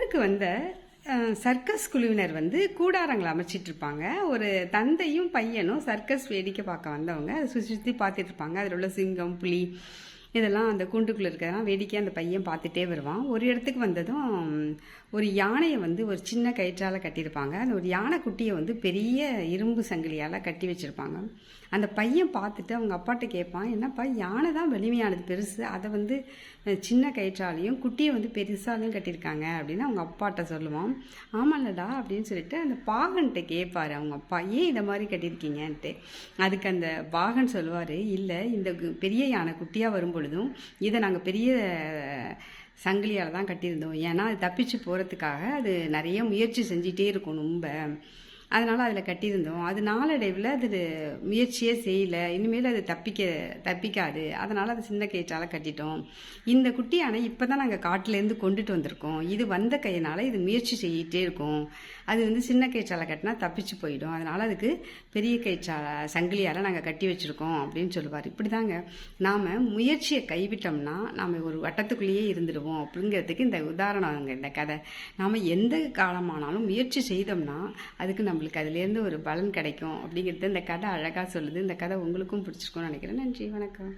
ஊருக்கு வந்த சர்க்கஸ் குழுவினர் வந்து கூடாரங்களை அமைச்சிட்டு இருப்பாங்க. ஒரு தந்தையும் பையனும் சர்க்கஸ் வேடிக்கை பார்க்க வந்தவங்க அதை சுற்றி சுற்றி பார்த்துட்டு இருப்பாங்க. அதில் உள்ள சிங்கம், புலி இதெல்லாம் அந்த கூண்டுக்குள்ளே இருக்கிறதெல்லாம் வேடிக்கை அந்த பையன் பார்த்துட்டே வருவான். ஒரு இடத்துக்கு வந்ததும் ஒரு யானையை வந்து ஒரு சின்ன கயிற்றால் கட்டியிருப்பாங்க. அந்த ஒரு யானை குட்டியை வந்து பெரிய இரும்பு சங்கிலியால் கட்டி வச்சுருப்பாங்க. அந்த பையன் பார்த்துட்டு அவங்க அப்பாட்ட கேட்பான், என்னப்பா யானை தான் வலிமையானது பெருசு, அதை வந்து சின்ன கயிற்றாலையும் குட்டியை வந்து பெருசாலையும் கட்டியிருக்காங்க அப்படின்னு அவங்க அப்பாட்ட சொல்லுவான். ஆமால்லடா அப்படின்னு சொல்லிட்டு அந்த பாகன்கிட்ட கேட்பாரு அவங்க அப்பா, ஏன் இதை மாதிரி கட்டியிருக்கீங்கன்ட்டு. அதுக்கு அந்த பாகன் சொல்லுவார், இல்லை இந்த பெரிய யானை குட்டியாக வரும் பொழுதும் இதை நாங்கள் பெரிய சங்கிலியால் தான் கட்டியிருந்தோம். ஏன்னா அது தப்பிச்சு போகிறதுக்காக அது நிறைய முயற்சி செஞ்சிட்டே இருக்கும் ரொம்ப, அதனால் அதில் கட்டியிருந்தோம். அது நாளடைவில் அது முயற்சியே செய்யலை, இனிமேல் அது தப்பிக்காது, அதனால் அது சின்ன கயிற்றால் கட்டிட்டோம். இந்த குட்டி யானை இப்போ தான் நாங்கள் காட்டிலேருந்து கொண்டுட்டு வந்திருக்கோம். இது வந்த கையினால் இது முயற்சி செய்யிட்டே இருக்கும். அது வந்து சின்ன கயிற்றால் கட்டினா தப்பிச்சு போயிடும், அதனால் அதுக்கு பெரிய சங்கிலியால் நாங்கள் கட்டி வச்சுருக்கோம் அப்படின்னு சொல்லுவார். இப்படி தாங்க நாம் முயற்சியை கைவிட்டோம்னா நாம் ஒரு வட்டத்துக்குள்ளேயே இருந்துடுவோம் அப்படிங்கிறதுக்கு இந்த உதாரணங்க இந்த கதை. நாம் எந்த காலமானாலும் முயற்சி செய்தோம்னா அதுக்கு நம்மளுக்கு அதுலேருந்து ஒரு பலன் கிடைக்கும் அப்படிங்கிறது இந்த கதை அழகாக சொல்லுது. இந்த கதை உங்களுக்கும் பிடிச்சிருக்கும்னு நினைக்கிறேன். நன்றி, வணக்கம்.